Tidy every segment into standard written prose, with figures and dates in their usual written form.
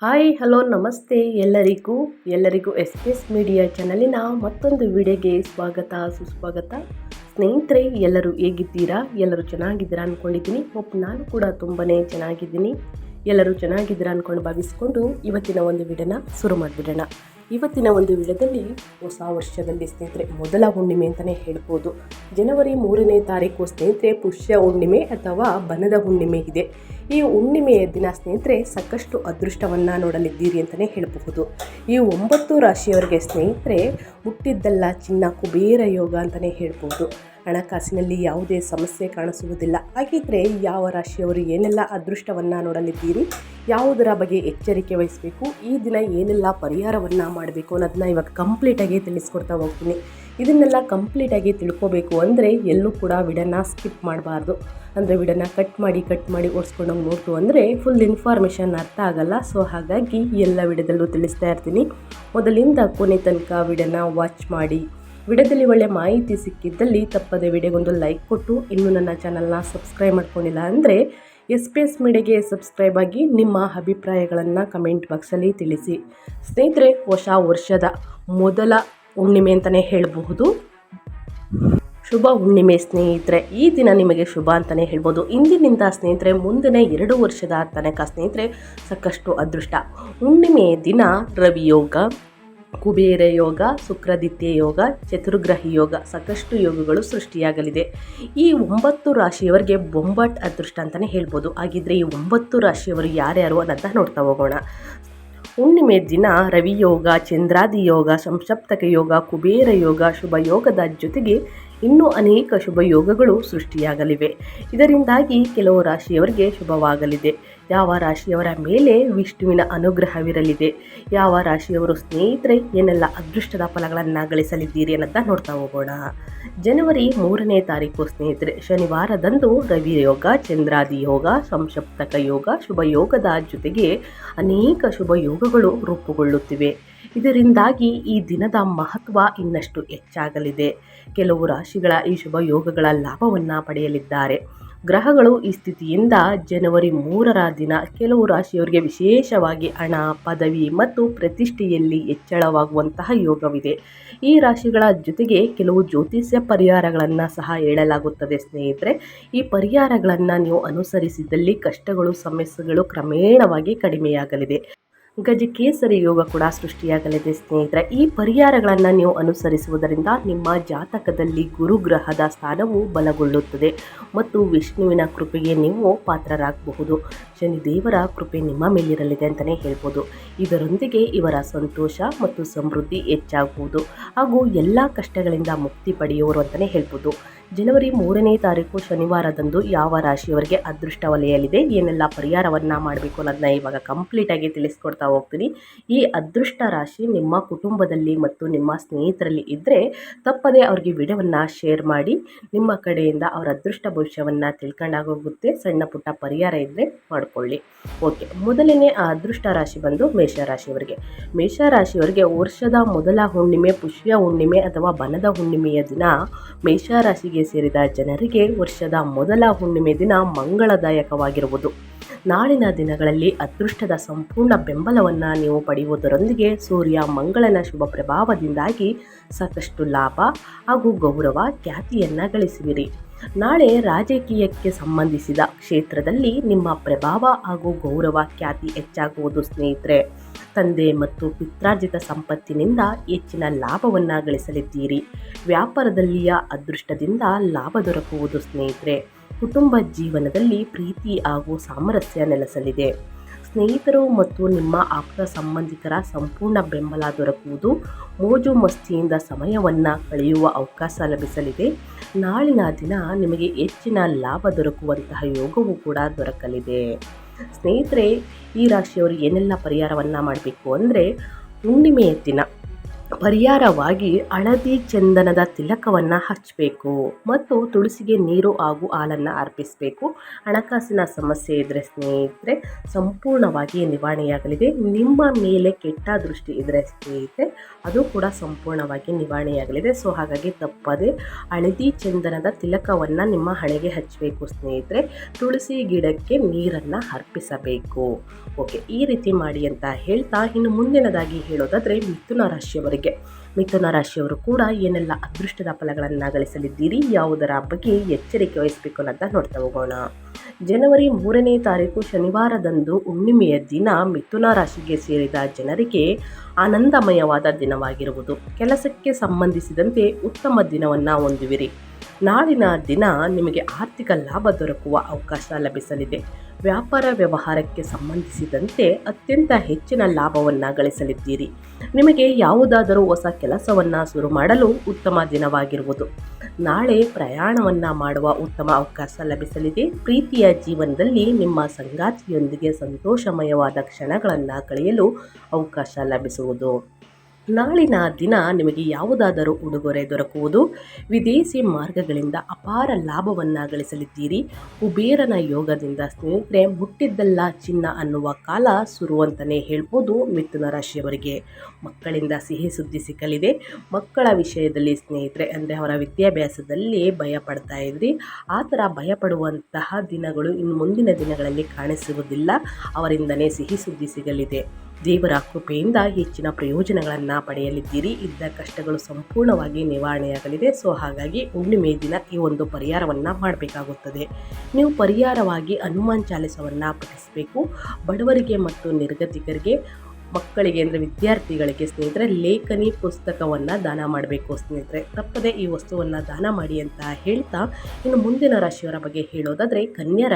Hi hello ನಮಸ್ತೆ ಎಲ್ಲರಿಗೂ S P S media ಚಾನಲಿನ ಮತ್ತೊಂದು ವಿಡಿಯೋಗೆ ಸ್ವಾಗತ ಸುಸ್ವಾಗತ. ಸ್ನೇಹಿತರೆ, ಎಲ್ಲರೂ ಹೇಗಿದ್ದೀರಾ? ಎಲ್ಲರೂ ಚೆನ್ನಾಗಿದ್ದೀರಾ ಅಂದ್ಕೊಂಡಿದ್ದೀನಿ. ನಾನು ಕೂಡ ತುಂಬಾ ಚೆನ್ನಾಗಿದ್ದೀನಿ. ಎಲ್ಲರೂ ಚೆನ್ನಾಗಿದ್ದೀರಾ ಅಂದ್ಕೊಂಡು ಭಾವಿಸ್ಕೊಂಡು ಇವತ್ತಿನ ಒಂದು ವಿಡಿಯೋನ ಶುರು ಮಾಡಿಬಿಡೋಣ. ಇವತ್ತಿನ ಒಂದು ವಿಡಿಯೋದಲ್ಲಿ ಹೊಸ ವರ್ಷದಲ್ಲಿ ಸ್ನೇಹಿತರೆ ಮೊದಲ ಹುಣ್ಣಿಮೆ ಅಂತಲೇ ಹೇಳ್ಬೋದು. ಜನವರಿ 3ನೇ ತಾರೀಕು ಸ್ನೇಹಿತರೆ ಪುಷ್ಯ ಹುಣ್ಣಿಮೆ ಅಥವಾ ಬನದ ಹುಣ್ಣಿಮೆ ಇದೆ. ಈ ಹುಣ್ಣಿಮೆಯ ದಿನ ಸ್ನೇಹಿತರೆ ಸಾಕಷ್ಟು ಅದೃಷ್ಟವನ್ನು ನೋಡಲಿದ್ದೀರಿ ಅಂತಲೇ ಹೇಳಬಹುದು. ಈ 9 ರಾಶಿಯವರಿಗೆ ಸ್ನೇಹಿತರೆ ಹುಟ್ಟಿದ್ದಲ್ಲ ಚಿನ್ನ ಕುಬೇರ ಯೋಗ ಅಂತಲೇ ಹೇಳ್ಬೋದು. ಹಣಕಾಸಿನಲ್ಲಿ ಯಾವುದೇ ಸಮಸ್ಯೆ ಕಾಣಿಸುವುದಿಲ್ಲ. ಹಾಗಿದ್ರೆ ಯಾವ ರಾಶಿಯವರು ಏನೆಲ್ಲ ಅದೃಷ್ಟವನ್ನು ನೋಡಲಿದ್ದೀರಿ, ಯಾವುದರ ಬಗ್ಗೆ ಎಚ್ಚರಿಕೆ ವಹಿಸಬೇಕು, ಈ ದಿನ ಏನೆಲ್ಲ ಪರಿಹಾರವನ್ನು ಮಾಡಬೇಕು ಅನ್ನೋದನ್ನ ಇವಾಗ ಕಂಪ್ಲೀಟಾಗಿ ತಿಳಿಸ್ಕೊಡ್ತಾ ಹೋಗ್ತೀನಿ. ಇದನ್ನೆಲ್ಲ ಕಂಪ್ಲೀಟಾಗಿ ತಿಳ್ಕೋಬೇಕು ಅಂದರೆ ಎಲ್ಲೂ ಕೂಡ ವಿಡಿಯೋನ ಸ್ಕಿಪ್ ಮಾಡಬಾರ್ದು. ಅಂದರೆ ವಿಡಿಯೋನ ಕಟ್ ಮಾಡಿ ಓಡಿಸ್ಕೊಂಡು ನೋಡ್ತು ಅಂದರೆ ಫುಲ್ ಇನ್ಫಾರ್ಮೇಷನ್ ಅರ್ಥ ಆಗಲ್ಲ. ಸೊ ಹಾಗಾಗಿ ಎಲ್ಲ ವಿಡಿಯೋದಲ್ಲೂ ತಿಳಿಸ್ತಾ ಇರ್ತೀನಿ. ಮೊದಲಿಂದ ಕೊನೆ ತನಕ ವಿಡಿಯೋನ ವಾಚ್ ಮಾಡಿ. ವಿಡಿಯೋದಲ್ಲಿ ಒಳ್ಳೆ ಮಾಹಿತಿ ಸಿಕ್ಕಿದ್ದಲ್ಲಿ ತಪ್ಪದೆ ವಿಡಿಯೋಗೊಂದು ಲೈಕ್ ಕೊಟ್ಟು, ಇನ್ನೂ ನನ್ನ ಚಾನಲ್ನ ಸಬ್ಸ್ಕ್ರೈಬ್ ಮಾಡ್ಕೊಂಡಿಲ್ಲ ಅಂದರೆ ಎಸ್ ಪಿ ಎಸ್ ಮೀಡಿಯಾಗೆ ಸಬ್ಸ್ಕ್ರೈಬ್ ಆಗಿ ನಿಮ್ಮ ಅಭಿಪ್ರಾಯಗಳನ್ನು ಕಮೆಂಟ್ ಬಾಕ್ಸಲ್ಲಿ ತಿಳಿಸಿ. ಸ್ನೇಹಿತರೆ, ಹೊಸ ವರ್ಷದ ಮೊದಲ ಹುಣ್ಣಿಮೆ ಅಂತಲೇ ಹೇಳಬಹುದು. ಶುಭ ಹುಣ್ಣಿಮೆ ಸ್ನೇಹಿತರೆ. ಈ ದಿನ ನಿಮಗೆ ಶುಭ ಅಂತಲೇ ಹೇಳ್ಬೋದು. ಇಂದಿನಿಂದ ಸ್ನೇಹಿತರೆ ಮುಂದಿನ 2 ವರ್ಷದ ತನಕ ಸ್ನೇಹಿತರೆ ಸಾಕಷ್ಟು ಅದೃಷ್ಟ. ಹುಣ್ಣಿಮೆಯ ದಿನ ರವಿ ಯೋಗ, ಕುಬೇರ ಯೋಗ, ಶುಕ್ರಾದಿತ್ಯ ಯೋಗ, ಚತುರ್ಗ್ರಹಿ ಯೋಗ, ಸಾಕಷ್ಟು ಯೋಗಗಳು ಸೃಷ್ಟಿಯಾಗಲಿದೆ. ಈ 9 ರಾಶಿಯವರಿಗೆ ಬೊಂಬಾಟ್ ಅದೃಷ್ಟ ಅಂತಲೇ ಹೇಳ್ಬೋದು. ಹಾಗಿದ್ರೆ ಈ 9 ರಾಶಿಯವರು ಯಾರ್ಯಾರು ಅನ್ನೋದನ್ನ ನೋಡ್ತಾ ಹೋಗೋಣ. ಹುಣ್ಣಿಮೆ ದಿನ ರವಿ ಯೋಗ, ಚಂದ್ರಾದಿ ಯೋಗ, ಸಂಸಪ್ತಕ ಯೋಗ, ಕುಬೇರ ಯೋಗ, ಶುಭ ಯೋಗದ ಜೊತೆಗೆ ಇನ್ನೂ ಅನೇಕ ಶುಭ ಯೋಗಗಳು ಸೃಷ್ಟಿಯಾಗಲಿವೆ. ಇದರಿಂದಾಗಿ ಕೆಲವು ರಾಶಿಯವರಿಗೆ ಶುಭವಾಗಲಿದೆ. ಯಾವ ರಾಶಿಯವರ ಮೇಲೆ ವಿಷ್ಣುವಿನ ಅನುಗ್ರಹವಿರಲಿದೆ, ಯಾವ ರಾಶಿಯವರು ಸ್ನೇಹಿತರೆ ಏನೆಲ್ಲ ಅದೃಷ್ಟದ ಫಲಗಳನ್ನು ಗಳಿಸಲಿದ್ದೀರಿ ಅನ್ನೋದನ್ನ ನೋಡ್ತಾ ಹೋಗೋಣ. ಜನವರಿ 3ನೇ ತಾರೀಕು ಸ್ನೇಹಿತರೆ ಶನಿವಾರದಂದು ರವಿ ಯೋಗ, ಚಂದ್ರಾದಿ ಯೋಗ, ಸಂಸಪ್ತಕ ಯೋಗ, ಶುಭ ಯೋಗದ ಜೊತೆಗೆ ಅನೇಕ ಶುಭ ಯೋಗಗಳು ರೂಪುಗೊಳ್ಳುತ್ತಿವೆ. ಇದರಿಂದಾಗಿ ಈ ದಿನದ ಮಹತ್ವ ಇನ್ನಷ್ಟು ಹೆಚ್ಚಾಗಲಿದೆ. ಕೆಲವು ರಾಶಿಗಳ ಈ ಶುಭ ಯೋಗಗಳ ಲಾಭವನ್ನು ಪಡೆಯಲಿದ್ದಾರೆ. ಗ್ರಹಗಳು ಈ ಸ್ಥಿತಿಯಿಂದ ಜನವರಿ 3ರ ದಿನ ಕೆಲವು ರಾಶಿಯವರಿಗೆ ವಿಶೇಷವಾಗಿ ಹಣ, ಪದವಿ ಮತ್ತು ಪ್ರತಿಷ್ಠೆಯಲ್ಲಿ ಹೆಚ್ಚಳವಾಗುವಂತಹ ಯೋಗವಿದೆ. ಈ ರಾಶಿಗಳ ಜೊತೆಗೆ ಕೆಲವು ಜ್ಯೋತಿಷ್ಯ ಪರಿಹಾರಗಳನ್ನು ಸಹ ಹೇಳಲಾಗುತ್ತದೆ ಸ್ನೇಹಿತರೆ. ಈ ಪರಿಹಾರಗಳನ್ನು ನೀವು ಅನುಸರಿಸಿದಲ್ಲಿ ಕಷ್ಟಗಳು, ಸಮಸ್ಯೆಗಳು ಕ್ರಮೇಣವಾಗಿ ಕಡಿಮೆಯಾಗಲಿದೆ. ಗಜಕೇಸರಿ ಯೋಗ ಕೂಡ ಸೃಷ್ಟಿಯಾಗಲಿದೆ ಸ್ನೇಹಿತರೆ. ಈ ಪರಿಹಾರಗಳನ್ನು ನೀವು ಅನುಸರಿಸುವುದರಿಂದ ನಿಮ್ಮ ಜಾತಕದಲ್ಲಿ ಗುರುಗ್ರಹದ ಸ್ಥಾನವು ಬಲಗೊಳ್ಳುತ್ತದೆ ಮತ್ತು ವಿಷ್ಣುವಿನ ಕೃಪೆಗೆ ನೀವು ಪಾತ್ರರಾಗಬಹುದು. ಶನಿದೇವರ ಕೃಪೆ ನಿಮ್ಮ ಮೇಲಿರಲಿದೆ ಅಂತಲೇ ಹೇಳ್ಬೋದು. ಇದರೊಂದಿಗೆ ಇವರ ಸಂತೋಷ ಮತ್ತು ಸಮೃದ್ಧಿ ಹೆಚ್ಚಾಗುವುದು ಹಾಗೂ ಎಲ್ಲ ಕಷ್ಟಗಳಿಂದ ಮುಕ್ತಿ ಪಡೆಯುವರು ಅಂತಲೇ ಹೇಳ್ಬೋದು. ಜನವರಿ 3ನೇ ತಾರೀಕು ಶನಿವಾರದಂದು ಯಾವ ರಾಶಿಯವರಿಗೆ ಅದೃಷ್ಟ ಒಲೆಯಲಿದೆ, ಏನೆಲ್ಲ ಪರಿಹಾರವನ್ನು ಮಾಡಬೇಕು ಅನ್ನೋದನ್ನ ಇವಾಗ ಕಂಪ್ಲೀಟಾಗಿ ತಿಳಿಸ್ಕೊಡ್ತಾ ಹೋಗ್ತೀನಿ. ಈ ಅದೃಷ್ಟ ರಾಶಿ ನಿಮ್ಮ ಕುಟುಂಬದಲ್ಲಿ ಮತ್ತು ನಿಮ್ಮ ಸ್ನೇಹಿತರಲ್ಲಿ ಇದ್ದರೆ ತಪ್ಪದೇ ಅವ್ರಿಗೆ ವಿಡಿಯೋವನ್ನು ಶೇರ್ ಮಾಡಿ. ನಿಮ್ಮ ಕಡೆಯಿಂದ ಅವರ ಅದೃಷ್ಟ ಭವಿಷ್ಯವನ್ನು ತಿಳ್ಕೊಂಡಾಗೋಗುತ್ತೆ. ಸಣ್ಣ ಪುಟ್ಟ ಪರಿಹಾರ ಇದ್ದರೆ ಮಾಡಿಕೊಳ್ಳಿ. ಓಕೆ, ಮೊದಲನೇ ಆ ಅದೃಷ್ಟ ರಾಶಿ ಬಂದು ಮೇಷರಾಶಿಯವರಿಗೆ. ಮೇಷರಾಶಿಯವರಿಗೆ ವರ್ಷದ ಮೊದಲ ಹುಣ್ಣಿಮೆ ಪುಷ್ಯ ಹುಣ್ಣಿಮೆ ಅಥವಾ ಬನದ ಹುಣ್ಣಿಮೆಯ ದಿನ ಮೇಷರಾಶಿಗೆ ಸೇರಿದ ಜನರಿಗೆ ವರ್ಷದ ಮೊದಲ ಹುಣ್ಣಿಮೆ ದಿನ ಮಂಗಳದಾಯಕವಾಗಿರುವುದು. ನಾಳಿನ ದಿನಗಳಲ್ಲಿ ಅದೃಷ್ಟದ ಸಂಪೂರ್ಣ ಬೆಂಬಲವನ್ನು ನೀವು ಪಡೆಯುವುದರೊಂದಿಗೆ ಸೂರ್ಯ ಮಂಗಳನ ಶುಭ ಪ್ರಭಾವದಿಂದಾಗಿ ಸಾಕಷ್ಟು ಲಾಭ ಹಾಗೂ ಗೌರವ, ಖ್ಯಾತಿಯನ್ನು ಗಳಿಸುವಿರಿ. ನಾಳೆ ರಾಜಕೀಯಕ್ಕೆ ಸಂಬಂಧಿಸಿದ ಕ್ಷೇತ್ರದಲ್ಲಿ ನಿಮ್ಮ ಪ್ರಭಾವ ಹಾಗೂ ಗೌರವ, ಖ್ಯಾತಿ ಹೆಚ್ಚಾಗುವುದು ಸ್ನೇಹಿತರೆ. ತಂದೆ ಮತ್ತು ಪಿತ್ರಾರ್ಜಿತ ಸಂಪತ್ತಿನಿಂದ ಹೆಚ್ಚಿನ ಲಾಭವನ್ನು ಗಳಿಸಲಿದ್ದೀರಿ. ವ್ಯಾಪಾರದಲ್ಲಿಯ ಅದೃಷ್ಟದಿಂದ ಲಾಭ ದೊರಕುವುದು ಸ್ನೇಹಿತರೆ. ಕುಟುಂಬ ಜೀವನದಲ್ಲಿ ಪ್ರೀತಿ ಹಾಗೂ ಸಾಮರಸ್ಯ ನೆಲೆಸಲಿದೆ. ಸ್ನೇಹಿತರು ಮತ್ತು ನಿಮ್ಮ ಆಪ್ತ ಸಂಬಂಧಿಕರ ಸಂಪೂರ್ಣ ಬೆಂಬಲ ದೊರಕುವುದು. ಮೋಜು ಮಸ್ತಿಯಿಂದ ಸಮಯವನ್ನು ಕಳೆಯುವ ಅವಕಾಶ ಲಭಿಸಲಿದೆ. ನಾಳಿನ ದಿನ ನಿಮಗೆ ಹೆಚ್ಚಿನ ಲಾಭ ದೊರಕುವಂತಹ ಯೋಗವೂ ಕೂಡ ದೊರಕಲಿದೆ. ಸ್ನೇಹಿತರೆ, ಈ ರಾಶಿಯವರು ಏನೆಲ್ಲ ಪರಿಹಾರವನ್ನು ಮಾಡಬೇಕು ಅಂದರೆ, ಹುಣ್ಣಿಮೆಯ ದಿನ ಪರಿಹಾರವಾಗಿ ಹಳದಿ ಚಂದನದ ತಿಲಕವನ್ನು ಹಚ್ಚಬೇಕು ಮತ್ತು ತುಳಸಿಗೆ ನೀರು ಹಾಗೂ ಹಾಲನ್ನು ಅರ್ಪಿಸಬೇಕು. ಹಣಕಾಸಿನ ಸಮಸ್ಯೆ ಇದ್ದರೆ ಸ್ನೇಹಿತರೆ ಸಂಪೂರ್ಣವಾಗಿ ನಿವಾರಣೆಯಾಗಲಿದೆ. ನಿಮ್ಮ ಮೇಲೆ ಕೆಟ್ಟ ದೃಷ್ಟಿ ಇದ್ದರೆ ಸ್ನೇಹಿತರೆ ಅದು ಕೂಡ ಸಂಪೂರ್ಣವಾಗಿ ನಿವಾರಣೆಯಾಗಲಿದೆ. ಸೊ ಹಾಗಾಗಿ ತಪ್ಪದೆ ಹಳದಿ ಚಂದನದ ತಿಲಕವನ್ನು ನಿಮ್ಮ ಹಣೆಗೆ ಹಚ್ಚಬೇಕು ಸ್ನೇಹಿತರೆ. ತುಳಸಿ ಗಿಡಕ್ಕೆ ನೀರನ್ನು ಅರ್ಪಿಸಬೇಕು. ಓಕೆ, ಈ ರೀತಿ ಮಾಡಿ ಅಂತ ಹೇಳ್ತಾ ಇನ್ನು ಮುಂದಿನದಾಗಿ ಹೇಳೋದಾದರೆ ಮಿಥುನ ರಾಶಿಯವರು ಕೂಡ ಏನೆಲ್ಲ ಅದೃಷ್ಟದ ಫಲಗಳನ್ನು ಗಳಿಸಲಿದ್ದೀರಿ, ಯಾವುದರ ಬಗ್ಗೆ ಎಚ್ಚರಿಕೆ ವಹಿಸಬೇಕು ಅಂತ ನೋಡ್ತಾ ಹೋಗೋಣ. ಜನವರಿ 3ನೇ ತಾರೀಕು ಶನಿವಾರದಂದು ಹುಣ್ಣಿಮೆಯ ದಿನ ಮಿಥುನ ರಾಶಿಗೆ ಸೇರಿದ ಜನರಿಗೆ ಆನಂದಮಯವಾದ ದಿನವಾಗಿರುವುದು. ಕೆಲಸಕ್ಕೆ ಸಂಬಂಧಿಸಿದಂತೆ ಉತ್ತಮ ದಿನವನ್ನು ಹೊಂದುವಿರಿ. ನಾಳಿನ ದಿನ ನಿಮಗೆ ಆರ್ಥಿಕ ಲಾಭ ದೊರಕುವ ಅವಕಾಶ ಲಭಿಸಲಿದೆ. ವ್ಯಾಪಾರ ವ್ಯವಹಾರಕ್ಕೆ ಸಂಬಂಧಿಸಿದಂತೆ ಅತ್ಯಂತ ಹೆಚ್ಚಿನ ಲಾಭವನ್ನು ಗಳಿಸಲಿದ್ದೀರಿ. ನಿಮಗೆ ಯಾವುದಾದರೂ ಹೊಸ ಕೆಲಸವನ್ನು ಶುರು ಮಾಡಲು ಉತ್ತಮ ದಿನವಾಗಿರುವುದು. ನಾಳೆ ಪ್ರಯಾಣವನ್ನು ಮಾಡುವ ಉತ್ತಮ ಅವಕಾಶ ಲಭಿಸಲಿದೆ. ಪ್ರೀತಿಯ ಜೀವನದಲ್ಲಿ ನಿಮ್ಮ ಸಂಗಾತಿಯೊಂದಿಗೆ ಸಂತೋಷಮಯವಾದ ಕ್ಷಣಗಳನ್ನು ಕಳೆಯಲು ಅವಕಾಶ ಲಭಿಸುವುದು. ನಾಳಿನ ದಿನ ನಿಮಗೆ ಯಾವುದಾದರೂ ಉಡುಗೊರೆ ದೊರಕುವುದು. ವಿದೇಶಿ ಮಾರ್ಗಗಳಿಂದ ಅಪಾರ ಲಾಭವನ್ನು ಗಳಿಸಲಿದ್ದೀರಿ. ಕುಬೇರನ ಯೋಗದಿಂದ ಸ್ನೇಹಿತರೆ ಮುಟ್ಟಿದ್ದೆಲ್ಲ ಚಿನ್ನ ಅನ್ನುವ ಕಾಲ ಶುರು ಅಂತಲೇ ಹೇಳ್ಬೋದು. ಮಿಥುನ ರಾಶಿಯವರಿಗೆ ಮಕ್ಕಳಿಂದ ಸಿಹಿ ಸುದ್ದಿ ಸಿಕ್ಕಲಿದೆ. ಮಕ್ಕಳ ವಿಷಯದಲ್ಲಿ ಸ್ನೇಹಿತರೆ ಅಂದರೆ ಅವರ ವಿದ್ಯಾಭ್ಯಾಸದಲ್ಲಿ ಭಯ ಪಡ್ತಾ ಇದ್ರಿ, ಆ ಥರ ಭಯಪಡುವಂತಹ ದಿನಗಳು ಇನ್ನು ಮುಂದಿನ ದಿನಗಳಲ್ಲಿ ಕಾಣಿಸುವುದಿಲ್ಲ. ಅವರಿಂದನೇ ಸಿಹಿ ಸುದ್ದಿ ಸಿಗಲಿದೆ. ದೇವರ ಕೃಪೆಯಿಂದ ಹೆಚ್ಚಿನ ಪ್ರಯೋಜನಗಳನ್ನು ಪಡೆಯಲಿದ್ದೀರಿ. ಇದ್ದ ಕಷ್ಟಗಳು ಸಂಪೂರ್ಣವಾಗಿ ನಿವಾರಣೆಯಾಗಲಿದೆ. ಸೊ ಹಾಗಾಗಿ ಹುಣ್ಣಿಮೆ ದಿನ ಈ ಒಂದು ಪರಿಹಾರವನ್ನು ಮಾಡಬೇಕಾಗುತ್ತದೆ. ನೀವು ಪರಿಹಾರವಾಗಿ ಹನುಮಾನ್ ಚಾಲಿಸವನ್ನು ಪಠಿಸಬೇಕು. ಬಡವರಿಗೆ ಮತ್ತು ನಿರ್ಗತಿಕರಿಗೆ, ಮಕ್ಕಳಿಗೆ ಅಂದರೆ ವಿದ್ಯಾರ್ಥಿಗಳಿಗೆ ಸ್ನೇಹಿತರೆ ಲೇಖನಿ ಪುಸ್ತಕವನ್ನು ದಾನ ಮಾಡಬೇಕು. ಸ್ನೇಹಿತರೆ ತಪ್ಪದೆ ಈ ವಸ್ತುವನ್ನು ದಾನ ಮಾಡಿ ಅಂತ ಹೇಳ್ತಾ ಇನ್ನು ಮುಂದಿನ ರಾಶಿಯವರ ಬಗ್ಗೆ ಹೇಳೋದಾದರೆ ಕನ್ಯಾ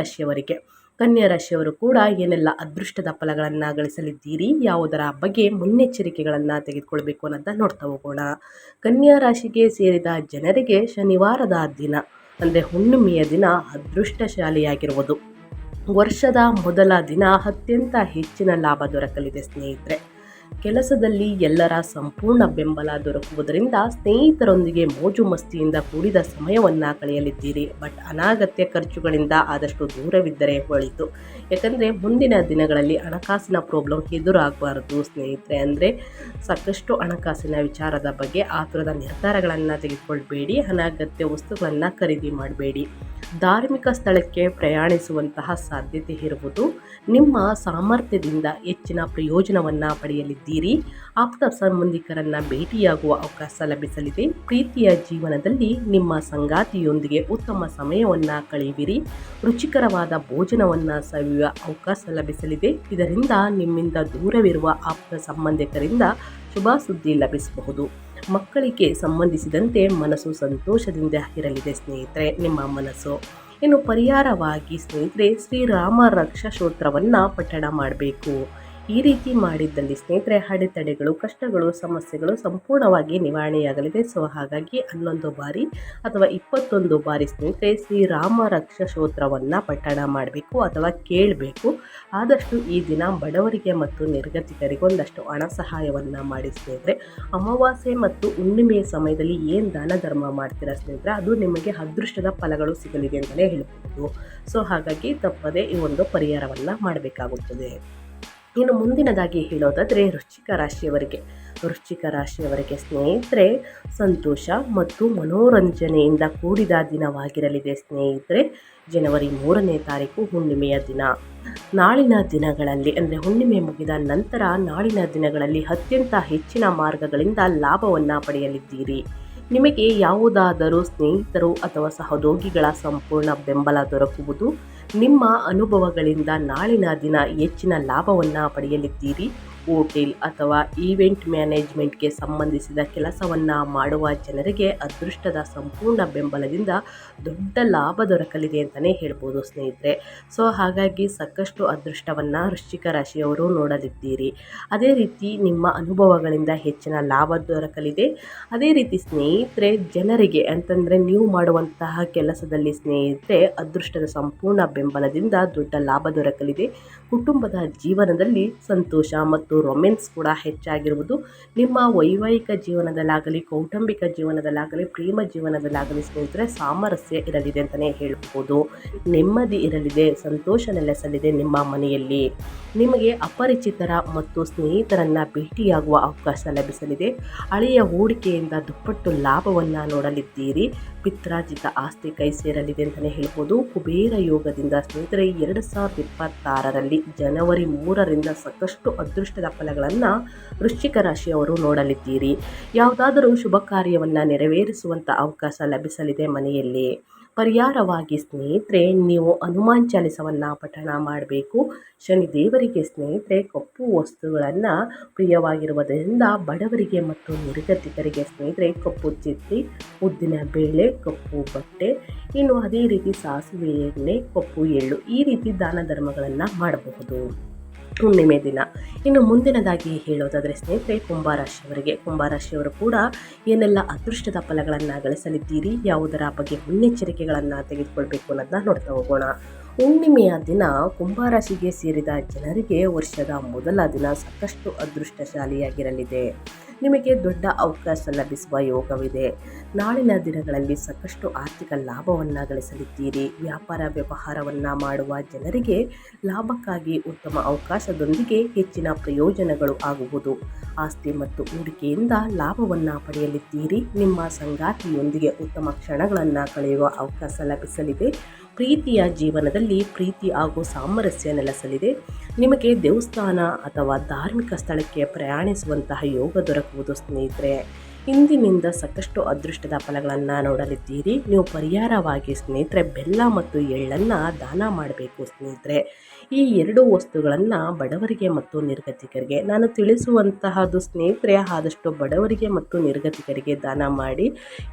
ರಾಶಿಯವರು ಕೂಡ ಏನೆಲ್ಲ ಅದೃಷ್ಟದ ಫಲಗಳನ್ನು ಗಳಿಸಲಿದ್ದೀರಿ, ಯಾವುದರ ಬಗ್ಗೆ ಮುನ್ನೆಚ್ಚರಿಕೆಗಳನ್ನು ತೆಗೆದುಕೊಳ್ಬೇಕು ಅನ್ನೋದನ್ನ ನೋಡ್ತಾ ಹೋಗೋಣ. ಕನ್ಯಾ ರಾಶಿಗೆ ಸೇರಿದ ಜನರಿಗೆ ಶನಿವಾರದ ದಿನ ಅಂದರೆ ಹುಣ್ಣಿಮೆಯ ದಿನ ಅದೃಷ್ಟಶಾಲಿಯಾಗಿರುವುದು. ವರ್ಷದ ಮೊದಲ ದಿನ ಅತ್ಯಂತ ಹೆಚ್ಚಿನ ಲಾಭ ದೊರಕಲಿದೆ. ಸ್ನೇಹಿತರೆ ಕೆಲಸದಲ್ಲಿ ಎಲ್ಲರ ಸಂಪೂರ್ಣ ಬೆಂಬಲ ದೊರಕುವುದರಿಂದ ಸ್ನೇಹಿತರೊಂದಿಗೆ ಮೋಜು ಮಸ್ತಿಯಿಂದ ಕೂಡಿದ ಸಮಯವನ್ನು ಕಳೆಯಲಿದ್ದೀರಿ. ಬಟ್ ಅನಗತ್ಯ ಖರ್ಚುಗಳಿಂದ ಆದಷ್ಟು ದೂರವಿದ್ದರೆ ಒಳಿತು. ಯಾಕಂದರೆ ಮುಂದಿನ ದಿನಗಳಲ್ಲಿ ಹಣಕಾಸಿನ ಪ್ರಾಬ್ಲಮ್ ಎದುರಾಗಬಾರದು ಸ್ನೇಹಿತರೆ. ಅಂದರೆ ಸಾಕಷ್ಟು ಹಣಕಾಸಿನ ವಿಚಾರದ ಬಗ್ಗೆ ಆತುರದ ನಿರ್ಧಾರಗಳನ್ನು ತೆಗೆದುಕೊಳ್ಬೇಡಿ. ಅನಗತ್ಯ ವಸ್ತುಗಳನ್ನು ಖರೀದಿ ಮಾಡಬೇಡಿ. ಧಾರ್ಮಿಕ ಸ್ಥಳಕ್ಕೆ ಪ್ರಯಾಣಿಸುವಂತಹ ಸಾಧ್ಯತೆ ಇರುವುದು. ನಿಮ್ಮ ಸಾಮರ್ಥ್ಯದಿಂದ ಹೆಚ್ಚಿನ ಪ್ರಯೋಜನವನ್ನು ಪಡೆಯಲಿದ್ದೀರಿ. ಆಪ್ತ ಸಂಬಂಧಿಕರನ್ನು ಭೇಟಿಯಾಗುವ ಅವಕಾಶ ಲಭಿಸಲಿದೆ. ಪ್ರೀತಿಯ ಜೀವನದಲ್ಲಿ ನಿಮ್ಮ ಸಂಗಾತಿಯೊಂದಿಗೆ ಉತ್ತಮ ಸಮಯವನ್ನು ಕಳೆಯುವಿರಿ. ರುಚಿಕರವಾದ ಭೋಜನವನ್ನು ಸವಿಯುವ ಅವಕಾಶ ಲಭಿಸಲಿದೆ. ಇದರಿಂದ ನಿಮ್ಮಿಂದ ದೂರವಿರುವ ಆಪ್ತ ಸಂಬಂಧಿಕರಿಂದ ಶುಭ ಸುದ್ದಿ ಲಭಿಸಬಹುದು. ಮಕ್ಕಳಿಗೆ ಸಂಬಂಧಿಸಿದಂತೆ ಮನಸ್ಸು ಸಂತೋಷದಿಂದ ಇರಲಿದೆ ಸ್ನೇಹಿತರೆ ನಿಮ್ಮ ಮನಸ್ಸು. ಇನ್ನು ಪರಿಹಾರವಾಗಿ ಸ್ನೇಹಿತರೆ ಶ್ರೀರಾಮ ರಕ್ಷಾ ಸ್ತೋತ್ರವನ್ನು ಪಠಣ ಮಾಡಬೇಕು. ಈ ರೀತಿ ಮಾಡಿದ್ದಲ್ಲಿ ಸ್ನೇಹಿತರೆ ಅಡೆತಡೆಗಳು, ಕಷ್ಟಗಳು, ಸಮಸ್ಯೆಗಳು ಸಂಪೂರ್ಣವಾಗಿ ನಿವಾರಣೆಯಾಗಲಿದೆ. ಸೊ ಹಾಗಾಗಿ 11 ಬಾರಿ ಅಥವಾ 21 ಬಾರಿ ಸ್ನೇಹಿತರೆ ಶ್ರೀರಾಮ ರಕ್ಷಾ ಸ್ತೋತ್ರವನ್ನು ಪಠಣ ಮಾಡಬೇಕು ಅಥವಾ ಕೇಳಬೇಕು. ಆದಷ್ಟು ಈ ದಿನ ಬಡವರಿಗೆ ಮತ್ತು ನಿರ್ಗತಿಕರಿಗೆ ಒಂದಷ್ಟು ಹಣ ಸಹಾಯವನ್ನು ಮಾಡಿ ಸ್ನೇಹಿತರೆ. ಅಮಾವಾಸ್ಯೆ ಮತ್ತು ಹುಣ್ಣಿಮೆಯ ಸಮಯದಲ್ಲಿ ಏನು ದಾನ ಧರ್ಮ ಮಾಡ್ತೀರಾ ಸ್ನೇಹಿತರೆ ಅದು ನಿಮಗೆ ಅದೃಷ್ಟದ ಫಲಗಳು ಸಿಗಲಿದೆ ಅಂತಲೇ ಹೇಳ್ಬೋದು. ಸೊ ಹಾಗಾಗಿ ತಪ್ಪದೆ ಈ ಒಂದು ಪರಿಹಾರವನ್ನು ಮಾಡಬೇಕಾಗುತ್ತದೆ. ಇನ್ನು ಮುಂದಿನದಾಗಿ ಹೇಳೋದಾದರೆ ವೃಶ್ಚಿಕ ರಾಶಿಯವರಿಗೆ ಸ್ನೇಹಿತರೆ ಸಂತೋಷ ಮತ್ತು ಮನೋರಂಜನೆಯಿಂದ ಕೂಡಿದ ದಿನವಾಗಿರಲಿದೆ. ಸ್ನೇಹಿತರೆ ಜನವರಿ 3ನೇ ತಾರೀಕು ಹುಣ್ಣಿಮೆಯ ದಿನ. ನಾಳಿನ ದಿನಗಳಲ್ಲಿ ಅಂದರೆ ಹುಣ್ಣಿಮೆ ಮುಗಿದ ನಂತರ ನಾಳಿನ ದಿನಗಳಲ್ಲಿ ಅತ್ಯಂತ ಹೆಚ್ಚಿನ ಮಾರ್ಗಗಳಿಂದ ಲಾಭವನ್ನು ಪಡೆಯಲಿದ್ದೀರಿ. ನಿಮಗೆ ಯಾವುದಾದರೂ ಸ್ನೇಹಿತರು ಅಥವಾ ಸಹೋದ್ಯೋಗಿಗಳ ಸಂಪೂರ್ಣ ಬೆಂಬಲ ದೊರಕುವುದು. ನಿಮ್ಮ ಅನುಭವಗಳಿಂದ ನಾಳಿನ ದಿನ ಹೆಚ್ಚಿನ ಲಾಭವನ್ನು ಪಡೆಯಲಿದ್ದೀರಿ. ಹೋಟೆಲ್ ಅಥವಾ ಈವೆಂಟ್ ಮ್ಯಾನೇಜ್ಮೆಂಟ್ಗೆ ಸಂಬಂಧಿಸಿದ ಕೆಲಸವನ್ನು ಮಾಡುವ ಜನರಿಗೆ ಅದೃಷ್ಟದ ಸಂಪೂರ್ಣ ಬೆಂಬಲದಿಂದ ದೊಡ್ಡ ಲಾಭ ದೊರಕಲಿದೆ ಅಂತಲೇ ಹೇಳ್ಬೋದು ಸ್ನೇಹಿತರೆ. ಸೊ ಹಾಗಾಗಿ ಸಾಕಷ್ಟು ಅದೃಷ್ಟವನ್ನು ವೃಶ್ಚಿಕ ರಾಶಿಯವರು ನೋಡಲಿದ್ದೀರಿ. ಅದೇ ರೀತಿ ನಿಮ್ಮ ಅನುಭವಗಳಿಂದ ಹೆಚ್ಚಿನ ಲಾಭ ದೊರಕಲಿದೆ. ಅದೇ ರೀತಿ ಸ್ನೇಹಿತರೆ ಜನರಿಗೆ ಅಂತಂದರೆ ನೀವು ಮಾಡುವಂತಹ ಕೆಲಸದಲ್ಲಿ ಸ್ನೇಹಿತರೆ ಅದೃಷ್ಟದ ಸಂಪೂರ್ಣ ಬೆಂಬಲದಿಂದ ದೊಡ್ಡ ಲಾಭ ದೊರಕಲಿದೆ. ಕುಟುಂಬದ ಜೀವನದಲ್ಲಿ ಸಂತೋಷ ಮತ್ತು ರೊಮ್ಯಾನ್ಸ್ ಕೂಡ ಹೆಚ್ಚಾಗಿರುವುದು. ನಿಮ್ಮ ವೈವಾಹಿಕ ಜೀವನದಲ್ಲಾಗಲಿ, ಕೌಟುಂಬಿಕ ಜೀವನದಲ್ಲಾಗಲಿ, ಪ್ರೇಮ ಜೀವನದಲ್ಲಾಗಲಿ ಸ್ನೇಹಿತರೆ ಸಾಮರಸ್ಯ ಇರಲಿದೆ ಅಂತಲೇ ಹೇಳ್ಬೋದು. ನೆಮ್ಮದಿ ಇರಲಿದೆ, ಸಂತೋಷ ನೆಲೆಸಲಿದೆ ನಿಮ್ಮ ಮನೆಯಲ್ಲಿ. ನಿಮಗೆ ಅಪರಿಚಿತರ ಮತ್ತು ಸ್ನೇಹಿತರನ್ನು ಭೇಟಿಯಾಗುವ ಅವಕಾಶ ಲಭಿಸಲಿದೆ. ಹಳೆಯ ಹೂಡಿಕೆಯಿಂದ ದುಪ್ಪಟ್ಟು ಲಾಭವನ್ನು ನೋಡಲಿದ್ದೀರಿ. ಪಿತ್ರಾರ್ಜಿತ ಆಸ್ತಿ ಕೈ ಸೇರಲಿದೆ ಅಂತಲೇ ಹೇಳ್ಬೋದು. ಕುಬೇರ ಯೋಗದಿಂದ ಹುಣ್ಣಿಮೆದಿಂದ ಸ್ನೇಹಿತರೆ 2026ರಲ್ಲಿ ಜನವರಿ 3ರಿಂದ ಸಾಕಷ್ಟು ಅದೃಷ್ಟದ ಫಲಗಳನ್ನು ವೃಶ್ಚಿಕ ರಾಶಿಯವರು ನೋಡಲಿದ್ದೀರಿ. ಯಾವುದಾದರೂ ಶುಭ ಕಾರ್ಯವನ್ನು ನೆರವೇರಿಸುವಂಥ ಅವಕಾಶ ಲಭಿಸಲಿದೆ ಮನೆಯಲ್ಲಿ. ಪರಿಹಾರವಾಗಿ ಸ್ನೇಹಿತರೆ ನೀವು ಹನುಮಾನ್ ಚಾಲಿಸವನ್ನು ಪಠಣ ಮಾಡಬೇಕು. ಶನಿ ದೇವರಿಗೆ ಸ್ನೇಹಿತರೆ ಕಪ್ಪು ವಸ್ತುಗಳನ್ನು ಪ್ರಿಯವಾಗಿರುವುದರಿಂದ ಬಡವರಿಗೆ ಮತ್ತು ನಿರ್ಗತಿಕರಿಗೆ ಸ್ನೇಹಿತರೆ ಕಪ್ಪು ಚಿತ್ತಿ, ಉದ್ದಿನ ಬೇಳೆ, ಕಪ್ಪು ಬಟ್ಟೆ, ಇನ್ನು ಅದೇ ರೀತಿ ಸಾಸಿವೆ ಎಣ್ಣೆ, ಕಪ್ಪು ಎಳ್ಳು ಈ ರೀತಿ ದಾನ ಧರ್ಮಗಳನ್ನು ಮಾಡಬಹುದು ಹುಣ್ಣಿಮೆ ದಿನ. ಇನ್ನು ಮುಂದಿನದಾಗಿ ಹೇಳೋದಾದರೆ ಸ್ನೇಹಿತರೆ ಕುಂಭರಾಶಿಯವರು ಕೂಡ ಏನೆಲ್ಲ ಅದೃಷ್ಟದ ಫಲಗಳನ್ನು ಗಳಿಸಲಿದ್ದೀರಿ, ಯಾವುದರ ಬಗ್ಗೆ ಮುನ್ನೆಚ್ಚರಿಕೆಗಳನ್ನು ತೆಗೆದುಕೊಳ್ಬೇಕು ಅನ್ನೋದನ್ನ ನೋಡ್ತಾ ಹೋಗೋಣ. ಹುಣ್ಣಿಮೆಯ ದಿನ ಕುಂಭರಾಶಿಗೆ ಸೇರಿದ ಜನರಿಗೆ ವರ್ಷದ ಮೊದಲ ದಿನ ಸಾಕಷ್ಟು ಅದೃಷ್ಟಶಾಲಿಯಾಗಿರಲಿದೆ. ನಿಮಗೆ ದೊಡ್ಡ ಅವಕಾಶ ಲಭಿಸುವ ಯೋಗವಿದೆ. ನಾಳಿನ ದಿನಗಳಲ್ಲಿ ಸಾಕಷ್ಟು ಆರ್ಥಿಕ ಲಾಭವನ್ನು ಗಳಿಸಲಿದ್ದೀರಿ. ವ್ಯಾಪಾರ ವ್ಯವಹಾರವನ್ನು ಮಾಡುವ ಜನರಿಗೆ ಲಾಭಕ್ಕಾಗಿ ಉತ್ತಮ ಅವಕಾಶದೊಂದಿಗೆ ಹೆಚ್ಚಿನ ಪ್ರಯೋಜನಗಳು ಆಗುವುದು. ಆಸ್ತಿ ಮತ್ತು ಹೂಡಿಕೆಯಿಂದ ಲಾಭವನ್ನು ಪಡೆಯಲಿದ್ದೀರಿ. ನಿಮ್ಮ ಸಂಗಾತಿಯೊಂದಿಗೆ ಉತ್ತಮ ಕ್ಷಣಗಳನ್ನು ಕಳೆಯುವ ಅವಕಾಶ ಲಭಿಸಲಿದೆ. ಪ್ರೀತಿಯ ಜೀವನದಲ್ಲಿ ಪ್ರೀತಿ ಹಾಗೂ ಸಾಮರಸ್ಯ ನೆಲೆಸಲಿದೆ. ನಿಮಗೆ ದೇವಸ್ಥಾನ ಅಥವಾ ಧಾರ್ಮಿಕ ಸ್ಥಳಕ್ಕೆ ಪ್ರಯಾಣಿಸುವಂತಹ ಯೋಗ ದೊರಕುವುದು ಸ್ನೇಹಿತರೆ. ಇಂದಿನಿಂದ ಸಾಕಷ್ಟು ಅದೃಷ್ಟದ ಫಲಗಳನ್ನು ನೋಡಲಿದ್ದೀರಿ. ನೀವು ಪರಿಹಾರವಾಗಿ ಸ್ನೇಹಿತರೆ ಬೆಲ್ಲ ಮತ್ತು ಎಳ್ಳನ್ನು ದಾನ ಮಾಡಬೇಕು ಸ್ನೇಹಿತರೆ. ಈ ಎರಡು ವಸ್ತುಗಳನ್ನು ಬಡವರಿಗೆ ಮತ್ತು ನಿರ್ಗತಿಕರಿಗೆ ನಾನು ತಿಳಿಸುವಂತಹದ್ದು ಸ್ನೇಹಿತರೆ. ಆದಷ್ಟು ಬಡವರಿಗೆ ಮತ್ತು ನಿರ್ಗತಿಕರಿಗೆ ದಾನ ಮಾಡಿ,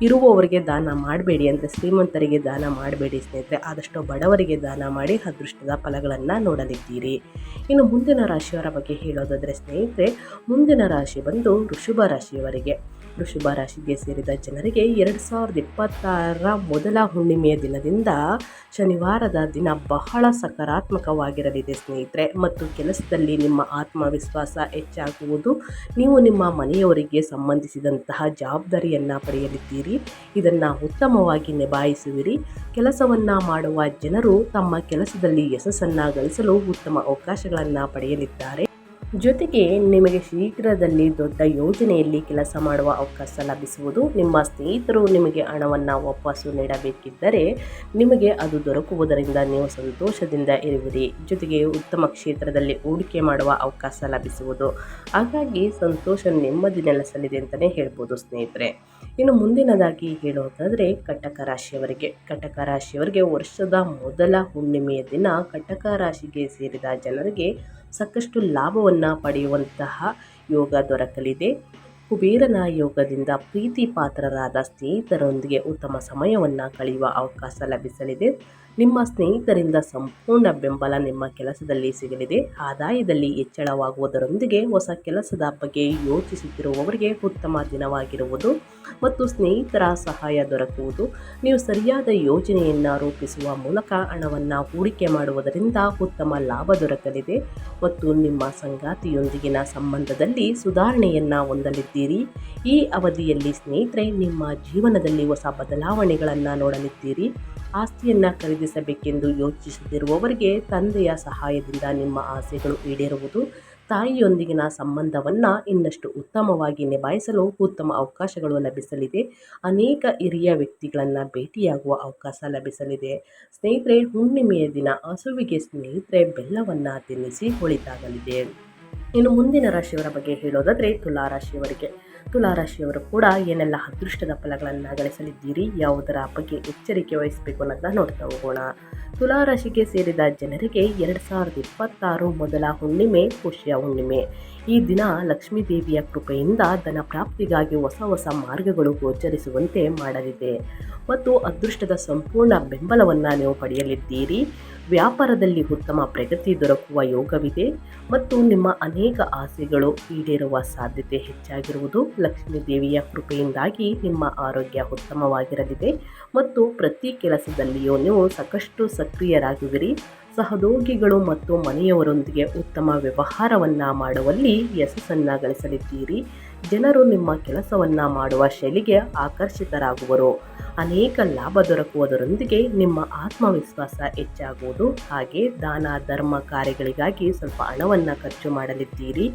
ಇರುವವರಿಗೆ ದಾನ ಮಾಡಬೇಡಿ, ಅಂದರೆ ಶ್ರೀಮಂತರಿಗೆ ದಾನ ಮಾಡಬೇಡಿ ಸ್ನೇಹಿತರೆ. ಆದಷ್ಟು ಬಡವರಿಗೆ ದಾನ ಮಾಡಿ ಅದೃಷ್ಟದ ಫಲಗಳನ್ನು ನೋಡಲಿದ್ದೀರಿ. ಇನ್ನು ಮುಂದಿನ ರಾಶಿಯವರ ಬಗ್ಗೆ ಹೇಳೋದಾದರೆ ಸ್ನೇಹಿತರೆ, ಮುಂದಿನ ರಾಶಿ ಬಂದು ವೃಷಭ ರಾಶಿಯವರಿಗೆ. ವೃಷಭ ರಾಶಿಗೆ ಸೇರಿದ ಜನರಿಗೆ 2026ರ ಮೊದಲ ಹುಣ್ಣಿಮೆಯ ದಿನದಿಂದ ಶನಿವಾರದ ದಿನ ಬಹಳ ಸಕಾರಾತ್ಮಕವಾಗಿರಲಿದೆ ಸ್ನೇಹಿತರೆ. ಮತ್ತು ಕೆಲಸದಲ್ಲಿ ನಿಮ್ಮ ಆತ್ಮವಿಶ್ವಾಸ ಹೆಚ್ಚಾಗುವುದು. ನೀವು ನಿಮ್ಮ ಮನೆಯವರಿಗೆ ಸಂಬಂಧಿಸಿದಂತಹ ಜವಾಬ್ದಾರಿಯನ್ನು ಪಡೆಯಲಿದ್ದೀರಿ. ಇದನ್ನು ಉತ್ತಮವಾಗಿ ನಿಭಾಯಿಸುವಿರಿ. ಕೆಲಸವನ್ನು ಮಾಡುವ ಜನರು ತಮ್ಮ ಕೆಲಸದಲ್ಲಿ ಯಶಸ್ಸನ್ನು ಗಳಿಸಲು ಉತ್ತಮ ಅವಕಾಶಗಳನ್ನು ಪಡೆಯಲಿದ್ದಾರೆ. ಜೊತೆಗೆ ನಿಮಗೆ ಶೀಘ್ರದಲ್ಲಿ ದೊಡ್ಡ ಯೋಜನೆಯಲ್ಲಿ ಕೆಲಸ ಮಾಡುವ ಅವಕಾಶ ಲಭಿಸುವುದು. ನಿಮ್ಮ ಸ್ನೇಹಿತರು ನಿಮಗೆ ಹಣವನ್ನು ವಾಪಸ್ಸು ನೀಡಬೇಕಿದ್ದರೆ ನಿಮಗೆ ಅದು ದೊರಕುವುದರಿಂದ ನೀವು ಸಂತೋಷದಿಂದ ಇರುವಿರಿ. ಜೊತೆಗೆ ಉತ್ತಮ ಕ್ಷೇತ್ರದಲ್ಲಿ ಹೂಡಿಕೆ ಮಾಡುವ ಅವಕಾಶ ಲಭಿಸುವುದು. ಹಾಗಾಗಿ ಸಂತೋಷ ನೆಮ್ಮದಿ ನೆಲೆಸಲಿದೆ ಅಂತಲೇ ಹೇಳ್ಬೋದು ಸ್ನೇಹಿತರೆ. ಇನ್ನು ಮುಂದಿನದಾಗಿ ಹೇಳೋದಾದರೆ ಕಟಕ ರಾಶಿಯವರಿಗೆ ವರ್ಷದ ಮೊದಲ ಹುಣ್ಣಿಮೆಯ ದಿನ ಕಟಕ ರಾಶಿಗೆ ಸೇರಿದ ಜನರಿಗೆ ಸಾಕಷ್ಟು ಲಾಭವನ್ನು ಪಡೆಯುವಂತಹ ಯೋಗ ದೊರಕಲಿದೆ. ಕುಬೇರನ ಯೋಗದಿಂದ ಪ್ರೀತಿ ಪಾತ್ರರಾದ ಸ್ನೇಹಿತರೊಂದಿಗೆ ಉತ್ತಮ ಸಮಯವನ್ನು ಕಳೆಯುವ ಅವಕಾಶ ಲಭಿಸಲಿದೆ. ನಿಮ್ಮ ಸ್ನೇಹಿತರಿಂದ ಸಂಪೂರ್ಣ ಬೆಂಬಲ ನಿಮ್ಮ ಕೆಲಸದಲ್ಲಿ ಸಿಗಲಿದೆ. ಆದಾಯದಲ್ಲಿ ಹೆಚ್ಚಳವಾಗುವುದರೊಂದಿಗೆ ಹೊಸ ಕೆಲಸದ ಬಗ್ಗೆ ಯೋಚಿಸುತ್ತಿರುವವರಿಗೆ ಉತ್ತಮ ದಿನವಾಗಿರುವುದು ಮತ್ತು ಸ್ನೇಹಿತರ ಸಹಾಯ ದೊರಕುವುದು. ನೀವು ಸರಿಯಾದ ಯೋಜನೆಯನ್ನು ರೂಪಿಸುವ ಮೂಲಕ ಹಣವನ್ನು ಹೂಡಿಕೆ ಮಾಡುವುದರಿಂದ ಉತ್ತಮ ಲಾಭ ದೊರಕಲಿದೆ ಮತ್ತು ನಿಮ್ಮ ಸಂಗಾತಿಯೊಂದಿಗಿನ ಸಂಬಂಧದಲ್ಲಿ ಸುಧಾರಣೆಯನ್ನು ಹೊಂದಲಿದ್ದೀರಿ. ಈ ಅವಧಿಯಲ್ಲಿ ಸ್ನೇಹಿತರೆ ನಿಮ್ಮ ಜೀವನದಲ್ಲಿ ಹೊಸ ಬದಲಾವಣೆಗಳನ್ನು ನೋಡಲಿದ್ದೀರಿ. ಆಸ್ತಿಯನ್ನು ಖರೀದಿಸಬೇಕೆಂದು ಯೋಚಿಸುತ್ತಿರುವವರಿಗೆ ತಂದೆಯ ಸಹಾಯದಿಂದ ನಿಮ್ಮ ಆಸೆಗಳು ಈಡೇರುವುದು. ತಾಯಿಯೊಂದಿಗಿನ ಸಂಬಂಧವನ್ನು ಇನ್ನಷ್ಟು ಉತ್ತಮವಾಗಿ ನಿಭಾಯಿಸಲು ಉತ್ತಮ ಅವಕಾಶಗಳು ಲಭಿಸಲಿದೆ. ಅನೇಕ ಹಿರಿಯ ವ್ಯಕ್ತಿಗಳನ್ನು ಭೇಟಿಯಾಗುವ ಅವಕಾಶ ಲಭಿಸಲಿದೆ. ಸ್ನೇಹಿತರೆ, ಹುಣ್ಣಿಮೆಯ ದಿನ ಹಸುವಿಗೆ ಸ್ನೇಹಿತರೆ ಬೆಲ್ಲವನ್ನು ತಿನ್ನಿಸಿ ಒಳಿತಾಗಲಿದೆ. ಇನ್ನು ಮುಂದಿನ ರಾಶಿಯವರ ಬಗ್ಗೆ ಹೇಳೋದಾದರೆ ತುಲಾರಾಶಿಯವರು ಕೂಡ ಏನೆಲ್ಲ ಅದೃಷ್ಟದ ಫಲಗಳನ್ನು ಗಳಿಸಲಿದ್ದೀರಿ, ಯಾವುದರ ಬಗ್ಗೆ ಎಚ್ಚರಿಕೆ ವಹಿಸಬೇಕು ಅನ್ನೋದನ್ನ ನೋಡ್ತಾ ಹೋಗೋಣ. ತುಲಾರಾಶಿಗೆ ಸೇರಿದ ಜನರಿಗೆ 2026 ಮೊದಲ ಹುಣ್ಣಿಮೆ ಪುಷ್ಯ ಹುಣ್ಣಿಮೆ. ಈ ದಿನ ಲಕ್ಷ್ಮೀ ದೇವಿಯ ಕೃಪೆಯಿಂದ ಧನ ಪ್ರಾಪ್ತಿಗಾಗಿ ಹೊಸ ಮಾರ್ಗಗಳು ಗೋಚರಿಸುವಂತೆ ಮಾಡಲಿದೆ ಮತ್ತು ಅದೃಷ್ಟದ ಸಂಪೂರ್ಣ ಬೆಂಬಲವನ್ನು ನೀವು ಪಡೆಯಲಿದ್ದೀರಿ. ವ್ಯಾಪಾರದಲ್ಲಿ ಉತ್ತಮ ಪ್ರಗತಿ ದೊರಕುವ ಯೋಗವಿದೆ ಮತ್ತು ನಿಮ್ಮ ಅನೇಕ ಆಸೆಗಳು ಈಡೇರುವ ಸಾಧ್ಯತೆ ಹೆಚ್ಚಾಗಿರುವುದು. ಲಕ್ಷ್ಮೀ ದೇವಿಯ ಕೃಪೆಯಿಂದಾಗಿ ನಿಮ್ಮ ಆರೋಗ್ಯ ಉತ್ತಮವಾಗಿರಲಿದೆ ಮತ್ತು ಪ್ರತಿ ಕೆಲಸದಲ್ಲಿಯೂ ನೀವು ಸಾಕಷ್ಟು ಸಕ್ರಿಯರಾಗುವಿರಿ. ಸಹೋದ್ಯೋಗಿಗಳು ಮತ್ತು ಮನೆಯವರೊಂದಿಗೆ ಉತ್ತಮ ವ್ಯವಹಾರವನ್ನು ಮಾಡುವಲ್ಲಿ ಯಶಸ್ಸನ್ನು ಗಳಿಸಲಿದ್ದೀರಿ. ಜನರು ನಿಮ್ಮ ಕೆಲಸವನ್ನು ಮಾಡುವ ಶೈಲಿಗೆ ಆಕರ್ಷಿತರಾಗುವರು. ಅನೇಕ ಲಾಭ ದೊರಕುವುದರೊಂದಿಗೆ ನಿಮ್ಮ ಆತ್ಮವಿಶ್ವಾಸ ಹೆಚ್ಚಾಗುವುದು. ಹಾಗೆ ದಾನ ಧರ್ಮ ಕಾರ್ಯಗಳಿಗಾಗಿ ಸ್ವಲ್ಪ ಹಣವನ್ನು ಖರ್ಚು ಮಾಡಲಿದ್ದೀರಿ.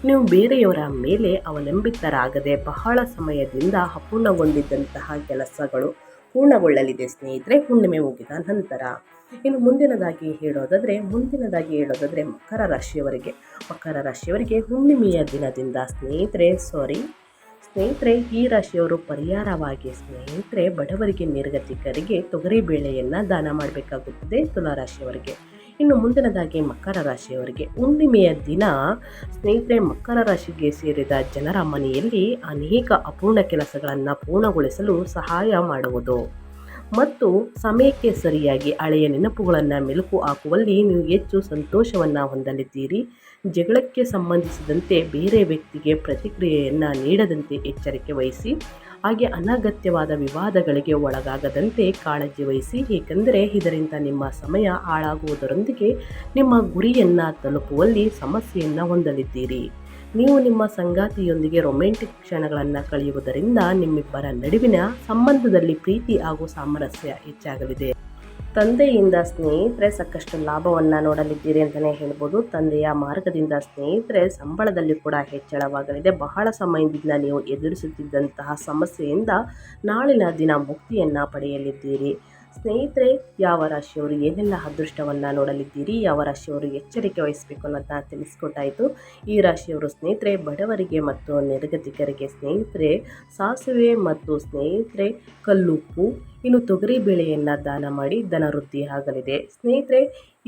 ನೀವು ಬೇರೆಯವರ ಮೇಲೆ ಅವಲಂಬಿತರಾಗದೆ ಬಹಳ ಸಮಯದಿಂದ ಅಪೂರ್ಣಗೊಂಡಿದ್ದಂತಹ ಕೆಲಸಗಳು ಪೂರ್ಣಗೊಳ್ಳಲಿದೆ ಸ್ನೇಹಿತರೆ ಹುಣ್ಣಿಮೆ ಮುಗಿದ ನಂತರ. ಇನ್ನು ಮುಂದಿನದಾಗಿ ಹೇಳೋದಾದರೆ ಮಕರ ರಾಶಿಯವರಿಗೆ ಹುಣ್ಣಿಮೆಯ ದಿನದಿಂದ ಸ್ನೇಹಿತರೆ ಈ ರಾಶಿಯವರು ಪರಿಹಾರವಾಗಿ ಸ್ನೇಹಿತರೆ ಬಡವರಿಗೆ ನಿರ್ಗತಿಕರಿಗೆ ತೊಗರಿಬೇಳೆಯನ್ನು ದಾನ ಮಾಡಬೇಕಾಗುತ್ತದೆ ತುಲಾರಾಶಿಯವರಿಗೆ. ಇನ್ನು ಮುಂದಿನದಾಗಿ ಮಕರ ರಾಶಿಯವರಿಗೆ ಹುಣ್ಣಿಮೆಯ ದಿನ ಸ್ನೇಹಿತರೆ ಮಕರ ರಾಶಿಗೆ ಸೇರಿದ ಜನರ ಮನೆಯಲ್ಲಿ ಅನೇಕ ಅಪೂರ್ಣ ಕೆಲಸಗಳನ್ನು ಪೂರ್ಣಗೊಳಿಸಲು ಸಹಾಯ ಮಾಡುವುದು ಮತ್ತು ಸಮಯಕ್ಕೆ ಸರಿಯಾಗಿ ಹಳೆಯ ನೆನಪುಗಳನ್ನು ಮೆಲುಕು ಹಾಕುವಲ್ಲಿ ನೀವು ಹೆಚ್ಚು ಸಂತೋಷವನ್ನು ಹೊಂದಲಿದ್ದೀರಿ. ಜಗಳಕ್ಕೆ ಸಂಬಂಧಿಸಿದಂತೆ ಬೇರೆ ವ್ಯಕ್ತಿಗೆ ಪ್ರತಿಕ್ರಿಯೆಯನ್ನು ನೀಡದಂತೆ ಎಚ್ಚರಿಕೆ ವಹಿಸಿ. ಹಾಗೆ ಅನಗತ್ಯವಾದ ವಿವಾದಗಳಿಗೆ ಒಳಗಾಗದಂತೆ ಕಾಳಜಿ ವಹಿಸಿ, ಏಕೆಂದರೆ ಇದರಿಂದ ನಿಮ್ಮ ಸಮಯ ಹಾಳಾಗುವುದರೊಂದಿಗೆ ನಿಮ್ಮ ಗುರಿಯನ್ನು ತಲುಪುವಲ್ಲಿ ಸಮಸ್ಯೆಯನ್ನು ಹೊಂದಲಿದ್ದೀರಿ. ನೀವು ನಿಮ್ಮ ಸಂಗಾತಿಯೊಂದಿಗೆ ರೊಮ್ಯಾಂಟಿಕ್ ಕ್ಷಣಗಳನ್ನು ಕಳೆಯುವುದರಿಂದ ನಿಮ್ಮಿಬ್ಬರ ನಡುವಿನ ಸಂಬಂಧದಲ್ಲಿ ಪ್ರೀತಿ ಹಾಗೂ ಸಾಮರಸ್ಯ ಹೆಚ್ಚಾಗಲಿದೆ. ತಂದೆಯಿಂದ ಸ್ನೇಹಿತರೆ ಸಾಕಷ್ಟು ಲಾಭವನ್ನು ನೋಡಲಿದ್ದೀರಿ ಅಂತಲೇ ಹೇಳ್ಬೋದು. ತಂದೆಯ ಮಾರ್ಗದಿಂದ ಸ್ನೇಹಿತರೆ ಸಂಬಳದಲ್ಲಿ ಕೂಡ ಹೆಚ್ಚಳವಾಗಲಿದೆ. ಬಹಳ ಸಮಯದಿಂದ ನೀವು ಎದುರಿಸುತ್ತಿದ್ದಂತಹ ಸಮಸ್ಯೆಯಿಂದ ನಾಳಿನ ದಿನ ಮುಕ್ತಿಯನ್ನು ಪಡೆಯಲಿದ್ದೀರಿ. ಸ್ನೇಹಿತರೆ, ಯಾವ ರಾಶಿಯವರು ಏನೆಲ್ಲ ಅದೃಷ್ಟವನ್ನು ನೋಡಲಿದ್ದೀರಿ, ಯಾವ ರಾಶಿಯವರು ಎಚ್ಚರಿಕೆ ವಹಿಸಬೇಕು ಅನ್ನೋದನ್ನ ತಿಳಿಸ್ಕೊಟ್ಟಾಯಿತು. ಈ ರಾಶಿಯವರು ಸ್ನೇಹಿತರೆ ಬಡವರಿಗೆ ಮತ್ತು ನಿರ್ಗತಿಕರಿಗೆ ಸ್ನೇಹಿತರೆ ಸಾಸಿವೆ ಮತ್ತು ಸ್ನೇಹಿತರೆ ಕಲ್ಲುಪ್ಪು ಇನ್ನು ತೊಗರಿ ಬೇಳೆಯನ್ನು ದಾನ ಮಾಡಿ ಧನ ವೃದ್ಧಿ ಆಗಲಿದೆ. ಸ್ನೇಹಿತರೆ,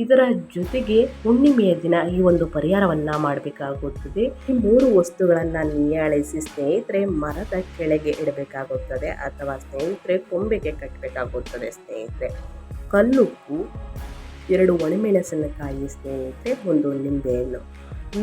ಇದರ ಜೊತೆಗೆ ಹುಣ್ಣಿಮೆಯ ದಿನ ಈ ಒಂದು ಪರಿಹಾರವನ್ನು ಮಾಡಬೇಕಾಗುತ್ತದೆ. ಈ 3 ವಸ್ತುಗಳನ್ನು ನಿಯಾಳಿಸಿ ಸ್ನೇಹಿತರೆ ಮರದ ಕೆಳಗೆ ಇಡಬೇಕಾಗುತ್ತದೆ ಅಥವಾ ಸ್ನೇಹಿತರೆ ಕೊಂಬೆಗೆ ಕಟ್ಟಬೇಕಾಗುತ್ತದೆ. ಸ್ನೇಹಿತರೆ, ಕಲ್ಲುಪ್ಪು, 2 ಒಣಮೆಣಸಿನಕಾಯಿ ಸ್ನೇಹಿತರೆ, 1 ನಿಂಬೆಹಣ್ಣು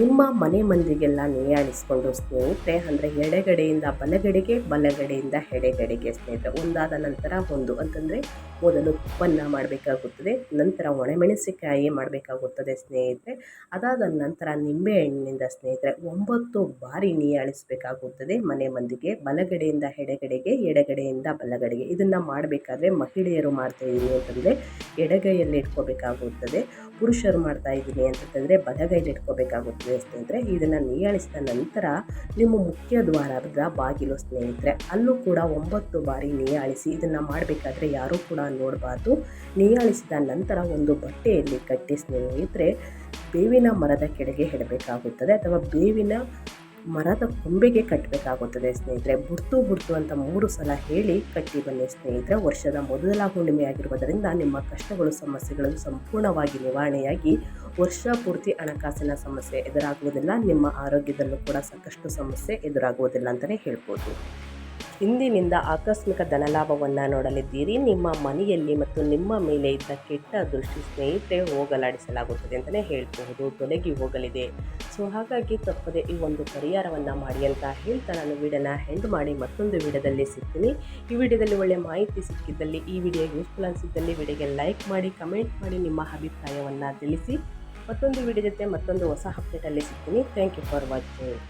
ನಿಮ್ಮ ಮನೆ ಮಂದಿಗೆಲ್ಲ ನಿಯಾಳಿಸಿಕೊಂಡು ಸ್ನೇಹಿತರೆ ಅಂದರೆ ಎಡಗಡೆಯಿಂದ ಬಲಗಡೆಗೆ, ಬಲಗಡೆಯಿಂದ ಎಡಗಡೆಗೆ ಸ್ನೇಹಿತರೆ ಒಂದಾದ ನಂತರ ಒಂದು ಅಂತಂದರೆ ಮೊದಲು ತುಪ್ಪನ್ನು ಮಾಡಬೇಕಾಗುತ್ತದೆ, ನಂತರ ಒಣಮೆಣಸಿನಕಾಯಿ ಮಾಡಬೇಕಾಗುತ್ತದೆ ಸ್ನೇಹಿತರೆ. ಅದಾದ ನಂತರ ನಿಂಬೆಹಣ್ಣಿನಿಂದ ಸ್ನೇಹಿತರೆ 9 ಬಾರಿ ನಿಯಾಳಿಸಬೇಕಾಗುತ್ತದೆ ಮನೆ ಮಂದಿಗೆ, ಬಲಗಡೆಯಿಂದ ಎಡಗಡೆಗೆ, ಎಡಗಡೆಯಿಂದ ಬಲಗಡೆಗೆ. ಇದನ್ನು ಮಾಡಬೇಕಾದ್ರೆ ಮಹಿಳೆಯರು ಮಾಡ್ತಾಯಿದ್ದೀನಿ ಅಂತಂದರೆ ಎಡಗೈಯಲ್ಲಿ ಇಟ್ಕೋಬೇಕಾಗುತ್ತದೆ, ಪುರುಷರು ಮಾಡ್ತಾ ಇದ್ದೀನಿ ಅಂತಂದರೆ ಬಲಗೈಯಲ್ಲಿ ಇಟ್ಕೋಬೇಕಾಗುತ್ತದೆ ಸ್ನೇಹಿತರೆ. ಇದನ್ನು ನಿಯಾಳಿಸಿದ ನಂತರ ನಿಮ್ಮ ಮುಖ್ಯ ದ್ವಾರದ ಬಾಗಿಲು ಸ್ನೇಹಿತರೆ ಅಲ್ಲೂ ಕೂಡ 9 ಬಾರಿ ನಿಯಾಳಿಸಿ. ಇದನ್ನು ಮಾಡಬೇಕಾದ್ರೆ ಯಾರೂ ಕೂಡ ನೋಡಬಾರ್ದು. ನಿಯಾಳಿಸಿದ ನಂತರ ಒಂದು ಬಟ್ಟೆಯಲ್ಲಿ ಕಟ್ಟಿ ಸ್ನೇಹಿತರೆ ಬೇವಿನ ಮರದ ಕೆಳಗೆ ಇಡಬೇಕಾಗುತ್ತದೆ ಅಥವಾ ಬೇವಿನ ಮರದ ಕೊಂಬೆಗೆ ಕಟ್ಟಬೇಕಾಗುತ್ತದೆ ಸ್ನೇಹಿತರೆ. ಬುರ್ತು ಅಂತ 3 ಸಲ ಹೇಳಿ ಕಟ್ಟಿ ಬನ್ನಿ ಸ್ನೇಹಿತರೆ. ವರ್ಷದ ಮೊದಲ ಹುಣ್ಣಿಮೆ ಆಗಿರುವುದರಿಂದ ನಿಮ್ಮ ಕಷ್ಟಗಳು ಸಮಸ್ಯೆಗಳು ಸಂಪೂರ್ಣವಾಗಿ ನಿವಾರಣೆಯಾಗಿ ವರ್ಷ ಪೂರ್ತಿ ಹಣಕಾಸಿನ ಸಮಸ್ಯೆ ಎದುರಾಗುವುದಿಲ್ಲ. ನಿಮ್ಮ ಆರೋಗ್ಯದಲ್ಲೂ ಕೂಡ ಸಾಕಷ್ಟು ಸಮಸ್ಯೆ ಎದುರಾಗುವುದಿಲ್ಲ ಅಂತಲೇ ಹೇಳ್ಬೋದು. ಇಂದಿನಿಂದ ಆಕಸ್ಮಿಕ ಧನಲಾಭವನ್ನು ನೋಡಲಿದ್ದೀರಿ. ನಿಮ್ಮ ಮನೆಯಲ್ಲಿ ಮತ್ತು ನಿಮ್ಮ ಮೇಲೆ ಇದ್ದ ಕೆಟ್ಟ ದೃಷ್ಟಿ ಸ್ನೇಹಿತರೆ ಹೋಗಲಾಡಿಸಲಾಗುತ್ತದೆ ಅಂತಲೇ ಹೇಳ್ಬಹುದು, ತೊಲಗಿ ಹೋಗಲಿದೆ. ಸೊ ಹಾಗಾಗಿ ತಪ್ಪದೆ ಈ ಒಂದು ಪರಿಹಾರವನ್ನು ಮಾಡಿ ಅಂತ ಹೇಳ್ತಾ ನಾನು ವಿಡಿಯೋನ ಎಂಡ್ ಮಾಡಿ ಮತ್ತೊಂದು ವಿಡಿಯೋದಲ್ಲಿ ಸಿಗ್ತೀನಿ. ಈ ವಿಡಿಯೋದಲ್ಲಿ ಒಳ್ಳೆಯ ಮಾಹಿತಿ ಸಿಕ್ಕಿದ್ದಲ್ಲಿ, ಈ ವಿಡಿಯೋ ಯೂಸ್ಫುಲ್ ಅನಿಸಿದ್ದಲ್ಲಿ ವಿಡಿಯೋಗೆ ಲೈಕ್ ಮಾಡಿ, ಕಮೆಂಟ್ ಮಾಡಿ, ನಿಮ್ಮ ಅಭಿಪ್ರಾಯವನ್ನು ತಿಳಿಸಿ. ಮತ್ತೊಂದು ವಿಡಿಯೋ ಜೊತೆ ಮತ್ತೊಂದು ಹೊಸ ಅಪ್ಡೇಟಲ್ಲಿ ಸಿಗ್ತೀನಿ. Thank you for watching.